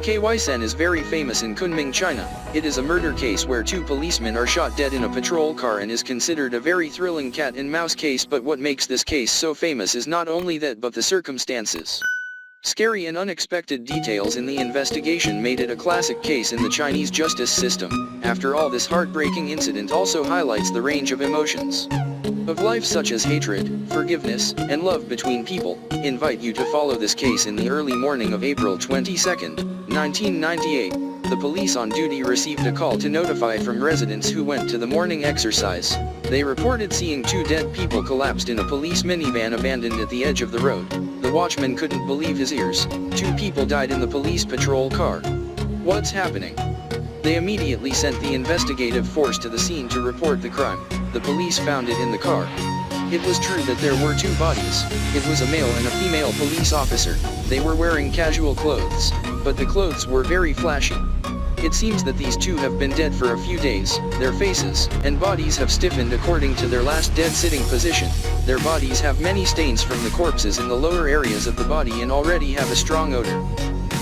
Sen is very famous in Kunming, China. It is a murder case where two policemen are shot dead in a patrol car and is considered a very thrilling cat and mouse case, but what makes this case so famous is not only that but the circumstances. Scary and unexpected details in the investigation made it a classic case in the Chinese justice system. After all, this heartbreaking incident also highlights the range of emotions of life such as hatred, forgiveness, and love between people. Invite you to follow this case. In the early morning of April 22, 1998, the police on duty received a call to notify from residents who went to the morning exercise. They reported seeing two dead people collapsed in a police minivan abandoned at the edge of the road. The watchman couldn't believe his ears. Two people died in the police patrol car. What's happening? They immediately sent the investigative force to the scene to report the crime. The police found it in the car. It was true that there were two bodies. It was a male and a female police officer. They were wearing casual clothes, but the clothes were very flashy. It seems that these two have been dead for a few days. Their faces and bodies have stiffened according to their last dead sitting position. Their bodies have many stains from the corpses in the lower areas of the body and already have a strong odor.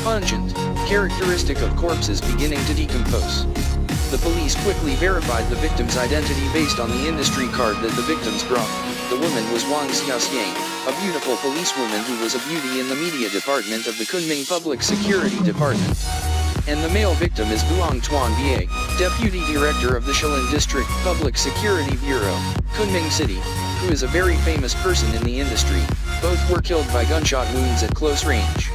Pungent, characteristic of corpses beginning to decompose. The police quickly verified the victim's identity based on the industry card that the victims brought. The woman was Wang Xiaoxiang, a beautiful policewoman who was a beauty in the media department of the Kunming Public Security Department. And the male victim is Vuong Tuan Bie, Deputy Director of the Shilin District Public Security Bureau, Kunming City, who is a very famous person in the industry. Both were killed by gunshot wounds at close range.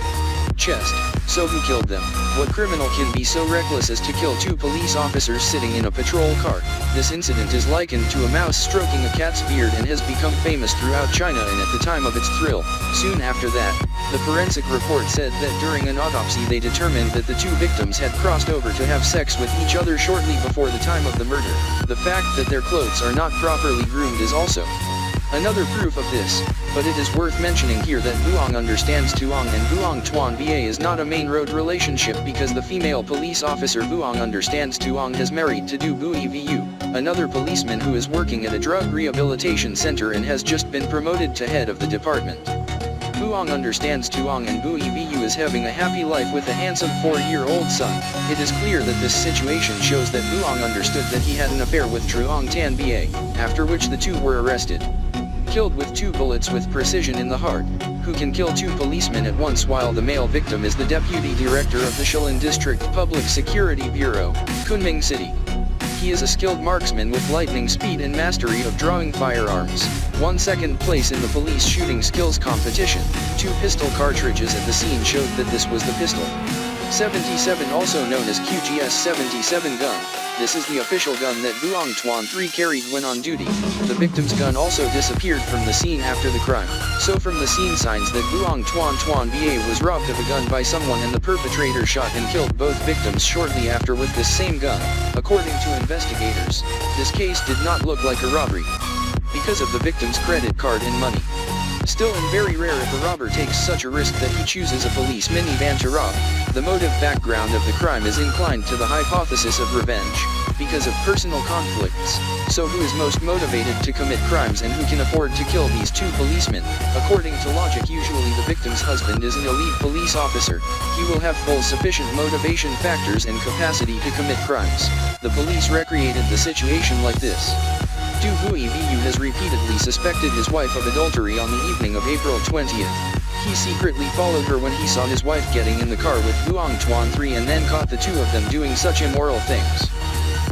Chest. So who killed them? What criminal can be so reckless as to kill two police officers sitting in a patrol car? This incident is likened to a mouse stroking a cat's beard and has become famous throughout China, and at the time of its thrill. Soon after that, the forensic report said that during an autopsy they determined that the two victims had crossed over to have sex with each other shortly before the time of the murder. The fact that their clothes are not properly groomed is also another proof of this, but it is worth mentioning here that Vuong understands Tuong and Vuong Tuan Bie is not a main road relationship, because the female police officer Vuong understands Tuong has married to Du Bui Vu, another policeman who is working at a drug rehabilitation center and has just been promoted to head of the department. Vuong understands Tuong and Bui Vu is having a happy life with a handsome 4-year-old son. It is clear that this situation shows that Vuong understood that he had an affair with Truong Tan Bie, after which the two were arrested. Killed with 2 bullets with precision in the heart. Who can kill 2 policemen at once? While the male victim is the Deputy Director of the Shilin District Public Security Bureau, Kunming City. He is a skilled marksman with lightning speed and mastery of drawing firearms. Won 2nd place in the police shooting skills competition. 2 pistol cartridges at the scene showed that this was the pistol 77, also known as QGS-77 gun. This is the official gun that Vuong Tuan 3 carried when on duty. The victim's gun also disappeared from the scene after the crime. So from the scene signs that Vuong Tuan Bie was robbed of a gun by someone, and the perpetrator shot and killed both victims shortly after with this same gun. According to investigators, this case did not look like a robbery because of the victim's credit card and money. Still, and very rare if a robber takes such a risk that he chooses a police minivan to rob. The motive background of the crime is inclined to the hypothesis of revenge, because of personal conflicts. So who is most motivated to commit crimes and who can afford to kill these 2 policemen? According to logic, usually the victim's husband is an elite police officer. He will have full sufficient motivation factors and capacity to commit crimes. The police recreated the situation like this. Du Bui Vu has repeatedly suspected his wife of adultery. On the evening of April 20th, he secretly followed her when he saw his wife getting in the car with Vuong Tuan 3 and then caught the 2 of them doing such immoral things.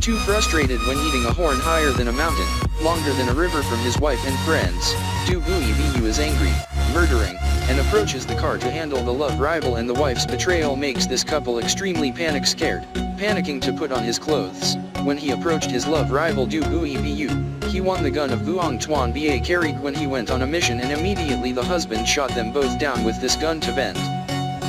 Too frustrated when eating a horn higher than a mountain, longer than a river from his wife and friends, Du Bui Vu is angry, murdering, and approaches the car to handle the love rival, and the wife's betrayal makes this couple extremely panic-scared, panicking to put on his clothes. When he approached his love rival Du Bui Vu, he won the gun of Vuong Tuan Bie carried when he went on a mission, and immediately the husband shot them both down with this gun to vent.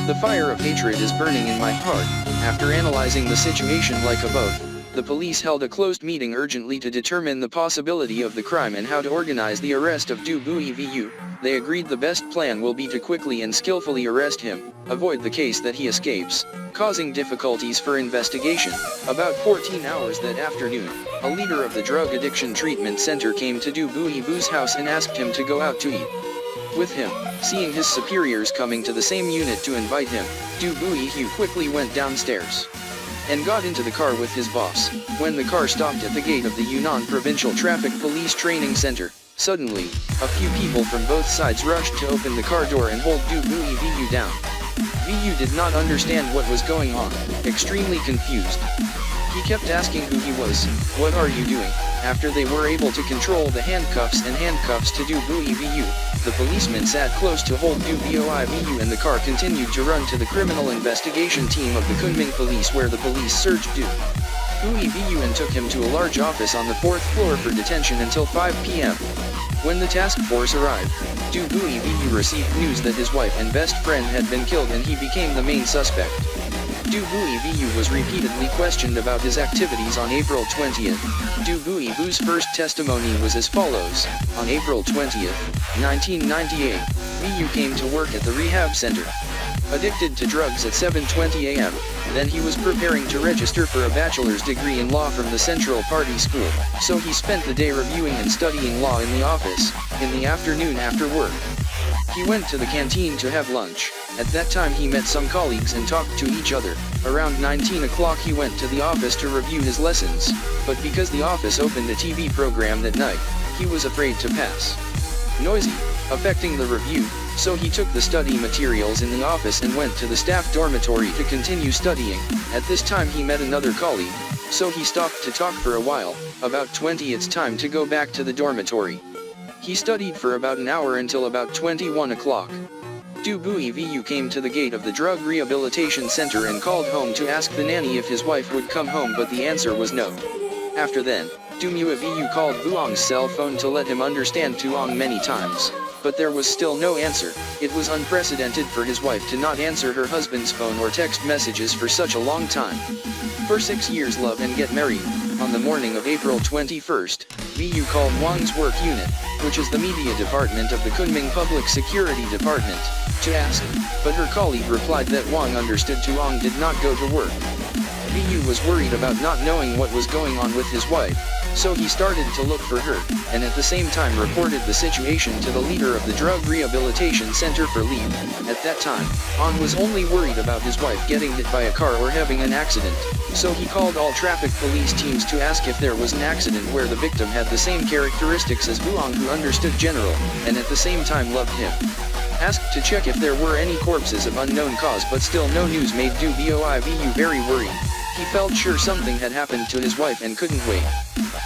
The fire of hatred is burning in my heart. After analyzing the situation like above, the police held a closed meeting urgently to determine the possibility of the crime and how to organize the arrest of Du Bui Vu. They agreed the best plan will be to quickly and skillfully arrest him, avoid the case that he escapes, causing difficulties for investigation. About 14 hours that afternoon, a leader of the drug addiction treatment center came to Du Bui Vu's house and asked him to go out to eat. With him, seeing his superiors coming to the same unit to invite him, Du Buiyu quickly went downstairs and got into the car with his boss. When the car stopped at the gate of the Yunnan Provincial Traffic Police Training Center, suddenly, a few people from both sides rushed to open the car door and hold Du Buiyu down. Vu did not understand what was going on, extremely confused. He kept asking who he was. "What are you doing?" After they were able to control the handcuffs to Du Buiyu, the policeman sat close to hold Du Buiyu and the car continued to run to the criminal investigation team of the Kunming police where the police searched Du Buiyu and took him to a large office on the 4th floor for detention until 5 p.m. When the task force arrived, Du Buiyu received news that his wife and best friend had been killed and he became the main suspect. Du Buiyu was repeatedly questioned about his activities on April 20th. Du Buiyu's first testimony was as follows. On April 20th, 1998, Vu came to work at the rehab center. Addicted to drugs at 7:20 a.m., then he was preparing to register for a bachelor's degree in law from the Central Party School, so he spent the day reviewing and studying law in the office. In the afternoon after work, he went to the canteen to have lunch. At that time he met some colleagues and talked to each other. Around 19 o'clock he went to the office to review his lessons, but because the office opened a TV program that night, he was afraid to pass noisy, affecting the review, so he took the study materials in the office and went to the staff dormitory to continue studying. At this time he met another colleague, so he stopped to talk for a while. About 20 it's time to go back to the dormitory. He studied for about an hour until about 21 o'clock. Du Buiyu came to the gate of the drug rehabilitation center and called home to ask the nanny if his wife would come home, but the answer was no. After then, Du Buiyu called Vuong's cell phone to let him understand Tuong many times, but there was still no answer. It was unprecedented for his wife to not answer her husband's phone or text messages for such a long time. For 6 years love and get married. On the morning of April 21st, Vu called Wang's work unit, which is the media department of the Kunming Public Security Department, to ask, but her colleague replied that Wang understood Tuong did not go to work. Vu was worried about not knowing what was going on with his wife, so he started to look for her, and at the same time reported the situation to the leader of the drug rehabilitation center for leave. At that time, An was only worried about his wife getting hit by a car or having an accident, so he called all traffic police teams to ask if there was an accident where the victim had the same characteristics as Vuong, who understood general, and at the same time loved him. Asked to check if there were any corpses of unknown cause, but still no news made Du Buiyu very worried. He felt sure something had happened to his wife and couldn't wait.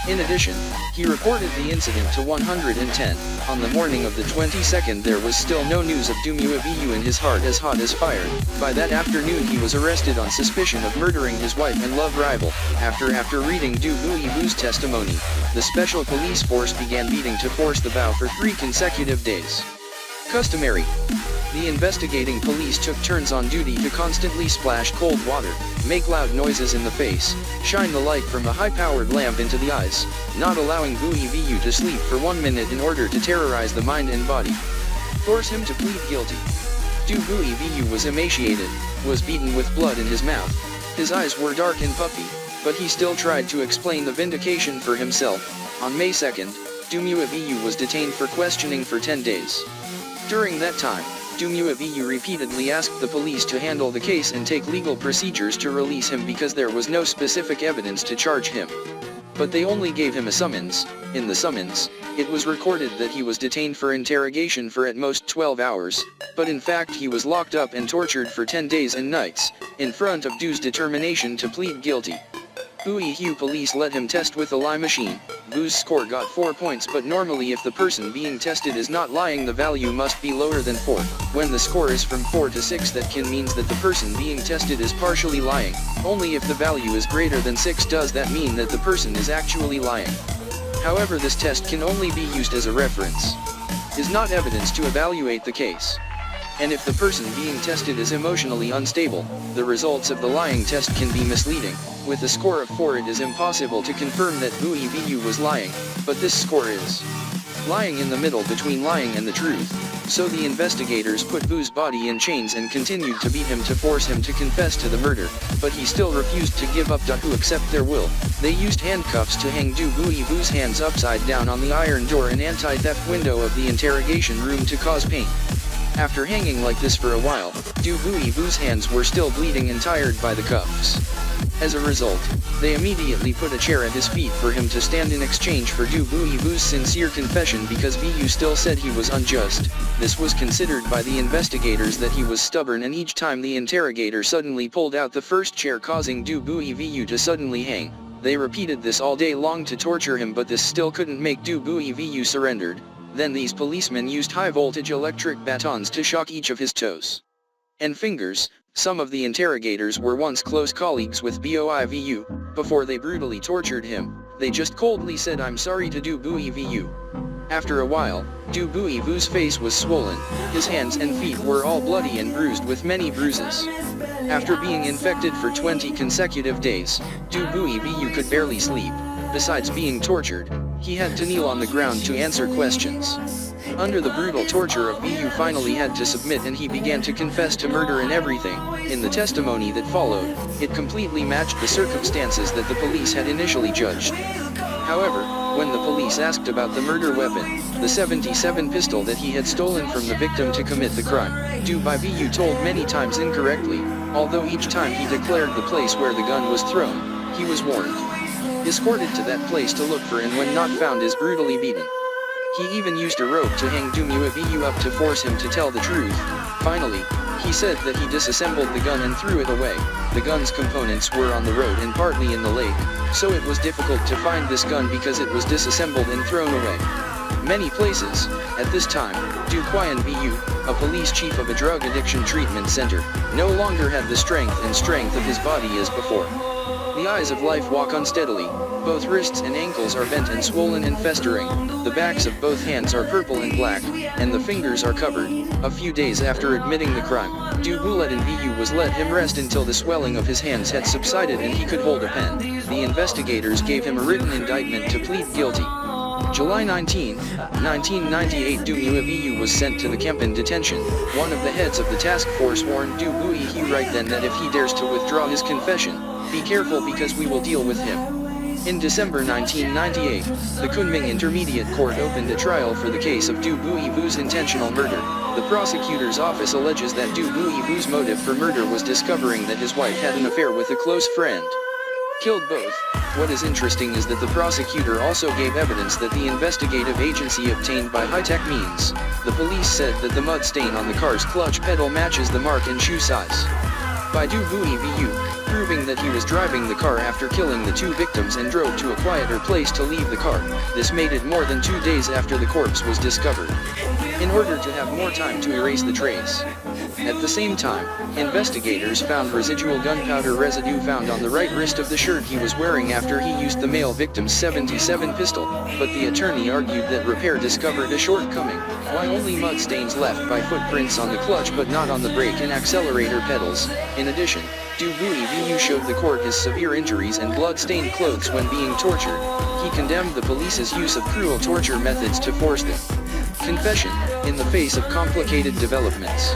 In addition, he reported the incident to 110. On the morning of the 22nd there was still no news of Du Buiyu and his heart as hot as fire. By that afternoon he was arrested on suspicion of murdering his wife and love rival. After reading Du Buiyu's testimony, the special police force began beating to force the bow for 3 consecutive days. Customary. The investigating police took turns on duty to constantly splash cold water, make loud noises in the face, shine the light from a high-powered lamp into the eyes, not allowing Buiyu to sleep for 1 minute in order to terrorize the mind and body. Force him to plead guilty. Du Buiyu was emaciated, was beaten with blood in his mouth. His eyes were dark and puffy, but he still tried to explain the vindication for himself. On May 2nd, Du Buiyu was detained for questioning for 10 days. During that time, Du Buiyu repeatedly asked the police to handle the case and take legal procedures to release him because there was no specific evidence to charge him. But they only gave him a summons. In the summons, it was recorded that he was detained for interrogation for at most 12 hours, but in fact he was locked up and tortured for 10 days and nights, in front of Du's determination to plead guilty. Buiyu police let him test with a lie machine. Bu's score got 4 points, but normally if the person being tested is not lying the value must be lower than 4. When the score is from 4 to 6 that can means that the person being tested is partially lying. Only if the value is greater than 6 does that mean that the person is actually lying. However, this test can only be used as a reference. Is not evidence to evaluate the case. And if the person being tested is emotionally unstable, the results of the lying test can be misleading. With a score of 4 it is impossible to confirm that Buiyu was lying, but this score is lying in the middle between lying and the truth. So the investigators put Vu's body in chains and continued to beat him to force him to confess to the murder, but he still refused to give up to accept their will. They used handcuffs to hang Du Vu's hands upside down on the iron door and anti-theft window of the interrogation room to cause pain. After hanging like this for a while, Du Vu's hands were still bleeding and tired by the cuffs. As a result, they immediately put a chair at his feet for him to stand in exchange for Du Vu's sincere confession because Vu still said he was unjust. This was considered by the investigators that he was stubborn, and each time the interrogator suddenly pulled out the first chair causing Du Vu to suddenly hang. They repeated this all day long to torture him, but this still couldn't make Du Vu surrendered. Then these policemen used high-voltage electric batons to shock each of his toes and fingers. Some of the interrogators were once close colleagues with Vu. Before they brutally tortured him, they just coldly said "I'm sorry" to Du Vu. After a while, Du Vu's face was swollen, his hands and feet were all bloody and bruised with many bruises. After being infected for 20 consecutive days, Du Vu could barely sleep. Besides being tortured, he had to kneel on the ground to answer questions. Under the brutal torture of Vu finally had to submit, and he began to confess to murder and everything. In the testimony that followed, it completely matched the circumstances that the police had initially judged. However, when the police asked about the murder weapon, the .77 pistol that he had stolen from the victim to commit the crime, Du Vu told many times incorrectly, although each time he declared the place where the gun was thrown. He was warned, escorted to that place to look for, and when not found is brutally beaten. He even used a rope to hang Du Vu up to force him to tell the truth. Finally, he said that he disassembled the gun and threw it away. The gun's components were on the road and partly in the lake, so it was difficult to find this gun because it was disassembled and thrown away. Many places, at this time, Du Quyen Vu, a police chief of a drug addiction treatment center, no longer had the strength of his body as before. The eyes of life walk unsteadily, both wrists and ankles are bent and swollen and festering, the backs of both hands are purple and black, and the fingers are covered. A few days after admitting the crime, Du Vu was let him rest until the swelling of his hands had subsided and he could hold a pen. The investigators gave him a written indictment to plead guilty. July 19, 1998, Du Vu was sent to the Kempen detention. One of the heads of the task force warned Du Vu right then that if he dares to withdraw his confession, be careful because we will deal with him. In December 1998, the Kunming Intermediate Court opened a trial for the case of Du Vu's intentional murder. The prosecutor's office alleges that Du Vu's motive for murder was discovering that his wife had an affair with a close friend. Killed both. What is interesting is that the prosecutor also gave evidence that the investigative agency obtained by high-tech means. The police said that the mud stain on the car's clutch pedal matches the mark and shoe size by Du Vu, proving that he was driving the car after killing the two victims and drove to a quieter place to leave the car. This made it more than 2 days after the corpse was discovered, in order to have more time to erase the trace. At the same time, investigators found residual gunpowder residue found on the right wrist of the shirt he was wearing after he used the male victim's .77 pistol, but the attorney argued that repair discovered a shortcoming. Why only mud stains left by footprints on the clutch but not on the brake and accelerator pedals? In addition, Du Vu showed the court his severe injuries and blood-stained clothes when being tortured. He condemned the police's use of cruel torture methods to force the confession, in the face of complicated developments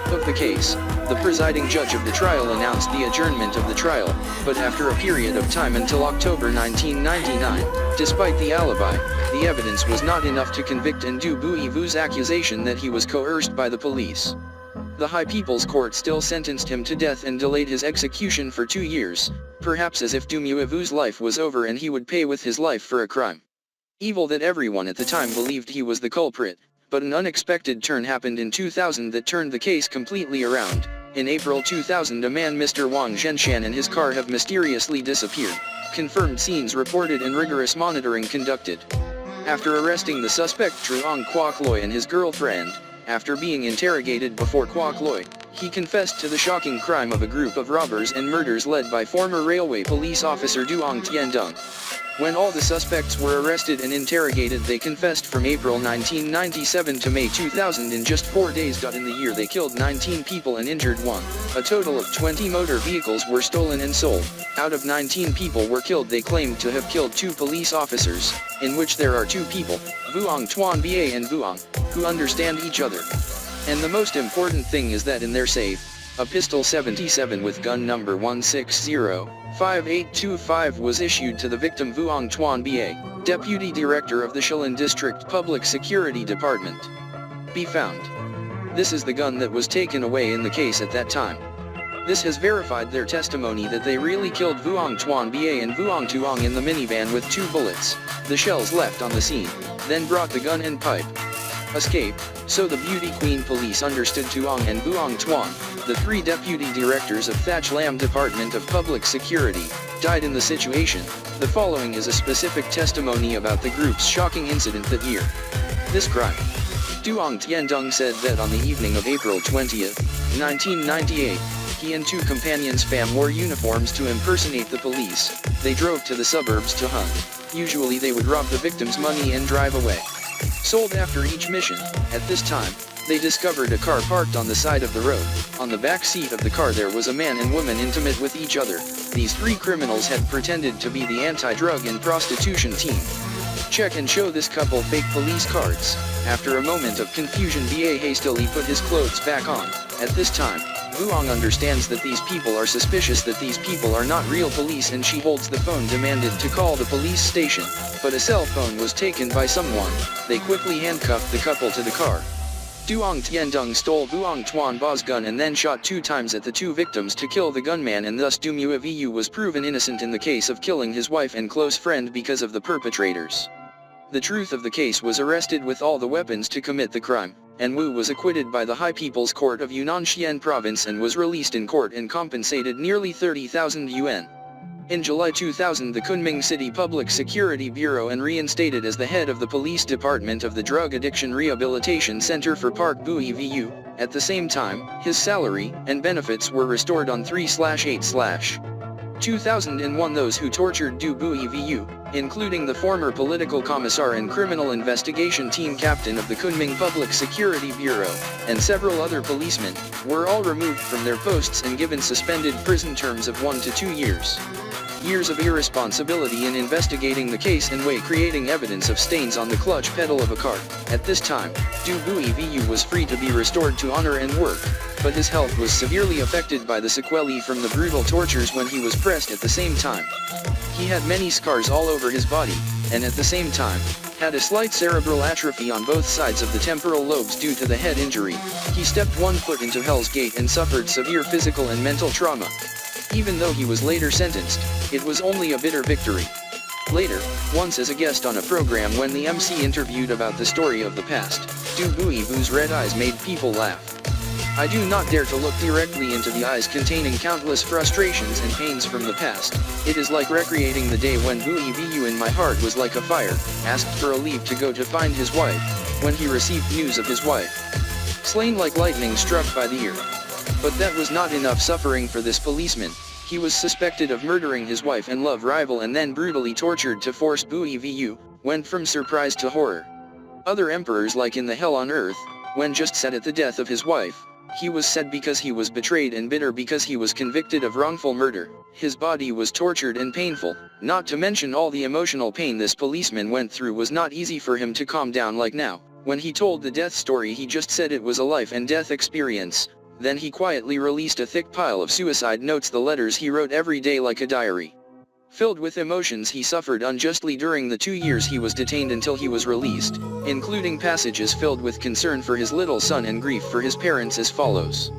of the case. The presiding judge of the trial announced the adjournment of the trial, but after a period of time until October 1999, despite the alibi, the evidence was not enough to convict and Du Vu's accusation that he was coerced by the police. The High People's Court still sentenced him to death and delayed his execution for 2 years, perhaps as if Du Vu's life was over and he would pay with his life for a crime. Evil that everyone at the time believed he was the culprit, but an unexpected turn happened in 2000 that turned the case completely around. In April 2000, a man, Mr. Wang Zhenshan, and his car have mysteriously disappeared. Confirmed scenes reported and rigorous monitoring conducted. After arresting the suspect Truong Kwok Loy and his girlfriend, after being interrogated before Kwok Loy, He confessed to the shocking crime of a group of robbers and murders led by former railway police officer Duong Tiandong. When all the suspects were arrested and interrogated, they confessed from April 1997 to May 2000 in just 4 days. In the year they killed 19 people and injured 1. A total of 20 motor vehicles were stolen and sold. Out of 19 people were killed, they claimed to have killed 2 police officers, in which there are 2 people, Vuong Tuan Ba and Vuong, who understand each other. And the most important thing is that in their safe, a pistol 77 with gun number 1605825 was issued to the victim Vuong Tuan Ba, Deputy Director of the Shillin District Public Security Department. Be found. This is the gun that was taken away in the case at that time. This has verified their testimony that they really killed Vuong Tuan Ba and Vuong Tuong in the minivan with 2 bullets, the shells left on the scene, then brought the gun and pipe. Escape. So the Beauty Queen police understood Tuong and Vuong Tuan, the 3 deputy directors of Thach Lam Department of Public Security, died in the situation. The following is a specific testimony about the group's shocking incident that year. This crime. Duong Tiandong said that on the evening of April 20, 1998, he and 2 companions wore uniforms to impersonate the police. They drove to the suburbs to hunt. Usually they would rob the victim's money and drive away. Sold after each mission. At this time, they discovered a car parked on the side of the road. On the back seat of the car there was a man and woman intimate with each other. These 3 criminals had pretended to be the anti-drug and prostitution team. Check and show this couple fake police cards. After a moment of confusion, Ba hastily put his clothes back on. At this time, Vuong understands that these people are suspicious, that these people are not real police, and she holds the phone, demanded to call the police station, but a cell phone was taken by someone. They quickly handcuffed the couple to the car. Duong Tiandong stole Vuong Tuan Ba's gun and then shot 2 times at the 2 victims to kill the gunman, and thus Dumua Vu was proven innocent in the case of killing his wife and close friend because of the perpetrators. The truth of the case was arrested with all the weapons to commit the crime, and Wu was acquitted by the High People's Court of Yunnan Xian Province and was released in court and compensated nearly 30,000 yuan. In July 2000, the Kunming City Public Security Bureau and reinstated as the head of the police department of the Drug Addiction Rehabilitation Center for Park Bui Vu. At the same time, his salary and benefits were restored on 3/8/2001. Those who tortured Du Bui Vu, including the former political commissar and criminal investigation team captain of the Kunming Public Security Bureau, and several other policemen, were all removed from their posts and given suspended prison terms of 1 to 2 years. Years of irresponsibility in investigating the case and creating evidence of stains on the clutch pedal of a car. At this time, Du Bui Vu was free to be restored to honor and work, but his health was severely affected by the sequelae from the brutal tortures when he was pressed. At the same time, he had many scars all over his body, and at the same time, had a slight cerebral atrophy on both sides of the temporal lobes due to the head injury. He stepped 1 foot into Hell's Gate and suffered severe physical and mental trauma. Even though he was later sentenced, it was only a bitter victory. Later, once as a guest on a program when the MC interviewed about the story of the past, Du Bui Vu's red eyes made people laugh. I do not dare to look directly into the eyes containing countless frustrations and pains from the past. It is like recreating the day when Bui Vu in my heart was like a fire, asked for a leave to go to find his wife, when he received news of his wife slain like lightning struck by the ear. But that was not enough suffering for this policeman. He was suspected of murdering his wife and love rival and then brutally tortured to force Bui Vu, went from surprise to horror. Other emperors, like in the Hell on Earth, when just sad at the death of his wife, he was sad because he was betrayed and bitter because he was convicted of wrongful murder. His body was tortured and painful, not to mention all the emotional pain this policeman went through. Was not easy for him to calm down like now. When he told the death story, he just said it was a life and death experience. Then he quietly released a thick pile of suicide notes, the letters he wrote every day like a diary. Filled with emotions he suffered unjustly during the 2 years he was detained until he was released, including passages filled with concern for his little son and grief for his parents as follows.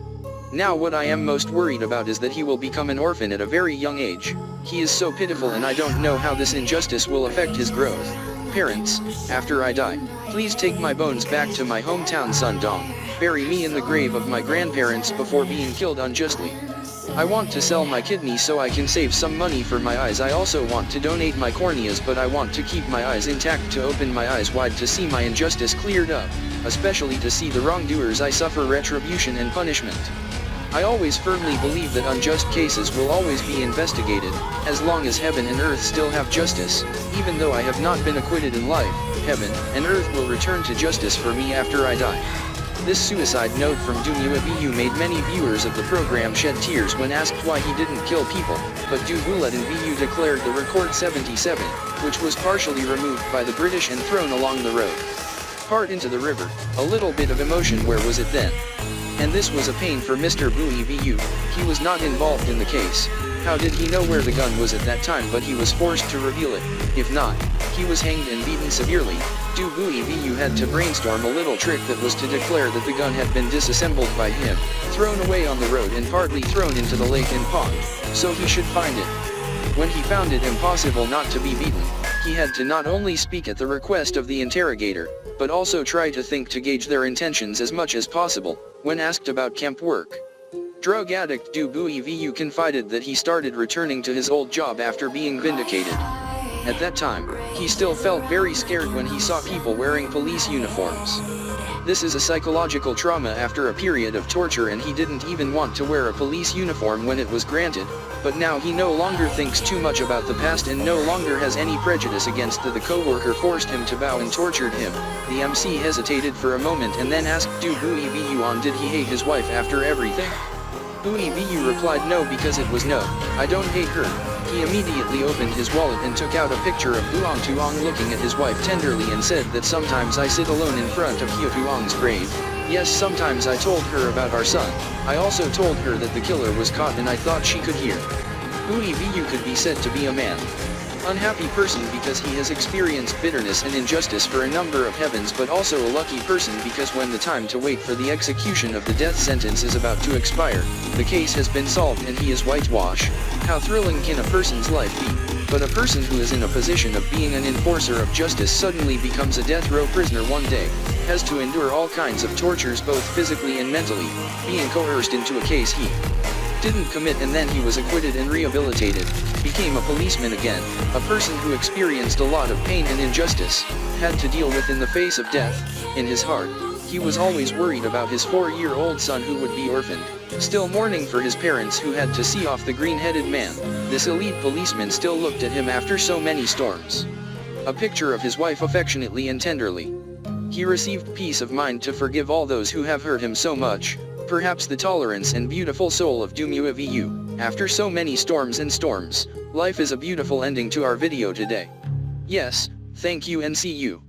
Now what I am most worried about is that he will become an orphan at a very young age. He is so pitiful and I don't know how this injustice will affect his growth. Parents, after I die, please take my bones back to my hometown Sundong. Bury me in the grave of my grandparents before being killed unjustly. I want to sell my kidney so I can save some money for my eyes. I also want to donate my corneas, but I want to keep my eyes intact, to open my eyes wide to see my injustice cleared up, especially to see the wrongdoers I suffer retribution and punishment. I always firmly believe that unjust cases will always be investigated, as long as heaven and earth still have justice. Even though I have not been acquitted in life, heaven and earth will return to justice for me after I die. This suicide note from Dumuavu made many viewers of the program shed tears when asked why he didn't kill people, but Du Boulet and VU declared the record 77, which was partially removed by the British and thrown along the road. Part into the river, a little bit of emotion, where was it then? And this was a pain for Mr. Bui Vu, he was not involved in the case. How did he know where the gun was at that time? But he was forced to reveal it. If not, he was hanged and beaten severely. Du Bui Vu had to brainstorm a little trick that was to declare that the gun had been disassembled by him, thrown away on the road and partly thrown into the lake and pond, so he should find it. When he found it impossible not to be beaten, he had to not only speak at the request of the interrogator, but also try to think to gauge their intentions as much as possible, when asked about camp work. Drug addict Du Bui Vu confided that he started returning to his old job after being vindicated. At that time, he still felt very scared when he saw people wearing police uniforms. This is a psychological trauma after a period of torture, and he didn't even want to wear a police uniform when it was granted, but now he no longer thinks too much about the past and no longer has any prejudice against the co-worker forced him to bow and tortured him. The MC hesitated for a moment and then asked Du Bui Vu on did he hate his wife after everything? Bui Vu replied no, because it was no, I don't hate her. He immediately opened his wallet and took out a picture of Buong Tuong looking at his wife tenderly and said that sometimes I sit alone in front of Hio Tuong's grave. Yes, sometimes I told her about our son. I also told her that the killer was caught and I thought she could hear. Bui Vu could be said to be a man. Unhappy person because he has experienced bitterness and injustice for a number of heavens, but also a lucky person because when the time to wait for the execution of the death sentence is about to expire, the case has been solved and he is whitewashed. How thrilling can a person's life be? But a person who is in a position of being an enforcer of justice suddenly becomes a death row prisoner one day, has to endure all kinds of tortures both physically and mentally, being coerced into a case he didn't commit, and then he was acquitted and rehabilitated, became a policeman again, a person who experienced a lot of pain and injustice, had to deal with in the face of death. In his heart, he was always worried about his 4-year-old son who would be orphaned, still mourning for his parents who had to see off the green-headed man. This elite policeman still looked at him after so many storms. A picture of his wife affectionately and tenderly. He received peace of mind to forgive all those who have hurt him so much. Perhaps the tolerance and beautiful soul of Dumuavu. After so many storms and storms, life is a beautiful ending to our video today. Yes, thank you and see you.